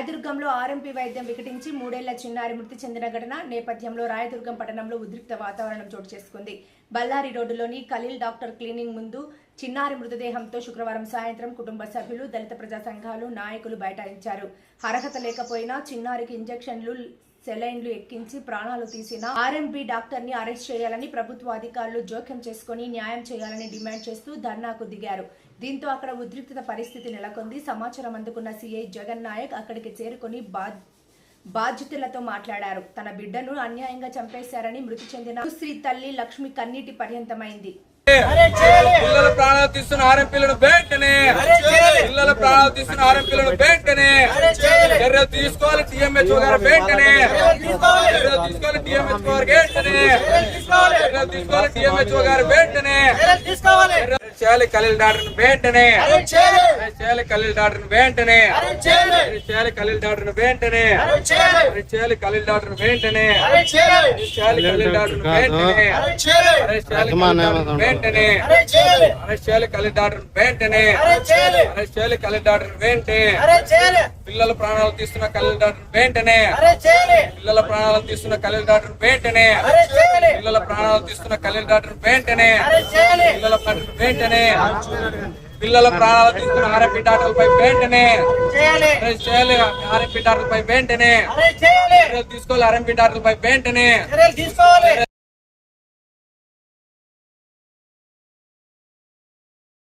రాయదుర్గంలో RMP వైద్యం వికటించి 3 ఏళ్ల చిన్నారి మృతి చెందిన ఘటన నేపథ్యంలో రాయదుర్గం పట్టణంలో ఉద్రిక్త వాతావరణం చోటు చేసుకుంది. బళ్ళారి రోడ్డులోని ఖలీల్ డాక్టర్ క్లినిక్ ముందు చిన్నారి మృతదేహంతో శుక్రవారం సాయంత్రం కుటుంబ సభ్యులు, దళిత ప్రజా సంఘాలు, నాయకులు బైఠాయించారు. అర్హత లేకపోయినా చిన్నారికి ఇంజెక్షన్లు, సెలైన్లు ఎక్కించి ప్రాణాలు తీసిన ఆర్ఎంపీ డాక్టర్ ని అరెస్ట్ చేయాలని ప్రభుత్వ అధికారులు జోక్యం చేసుకుని న్యాయం చేయాలని డిమాండ్ చేస్తూ ధర్నాకు దిగారు. దీంతో అక్కడ ఉద్రిక్త పరిస్థితి నెలకొంది. సమాచారం అందుకున్న సిఐ జగన్ నాయక్ అక్కడికి చేరుకుని బాధ్యతలతో మాట్లాడారు. తన బిడ్డను అన్యాయంగా చంపేశారని మృతి చెందిన శ్రీ తల్లి లక్ష్మి కన్నీటి పర్యంతమైంది. పిల్లల ప్రాణాలు తీస్తున్న ఆర్ఎంపీలను వెంటనే పిల్లల ప్రాణాలు తీస్తున్న ఆర్ఎంపీలను వెంటనే చర్యలు తీసుకోవాలి. టీఎంహెచ్ఓ గారు వెంటనే చర్యలు తీసుకోవాలి. టీఎంహెచ్ఓ గారు వెంటనే చర్యలు తీసుకోవాలి. టీఎంహెచ్ఓ గారు వెంటనే చేయాలి. ఖలీల్ డాక్టర్ వెంటనే చేయాలి. ఖలీల్ డాక్టర్ వెంటనే చేయాలి. ఖలీల్ డాక్టర్ వెంటనే చేయాలి. ఖలీల్ డాక్టర్ వెంటనే చేయాలి. ఖలీల్ డాక్టర్ వెంటనే వెంటనే అరెస్ట్ చేయాలి. ఖలీల్ డాక్టర్ వెంటనే అరెస్ట్ చేయాలి. ఖలీల్ డాక్టర్ వెంటనే పిల్లల ప్రాణాలు తీస్తున్న ఖలీల్ డాక్టర్ వెంటనే పిల్లల ప్రాణాలు తీస్తున్న ఖలీల్ డాక్టర్ వెంటనే పిల్లల ప్రాణాలు తీస్తున్న ఖలీల్ డాక్టర్ వెంటనే పిల్లల డాక్టర్ వెంటనే పిల్లల ప్రాణాలు తీస్తున్న ఆర్ఎంపీ డాక్టర్లపై వెంటనే అరెస్ట్ చేయాలి. ఆర్ఎంపీ డాక్టర్లపై వెంటనే తీసుకోవాలి. ఆర్ఎంపీ డాక్టర్లపై వెంటనే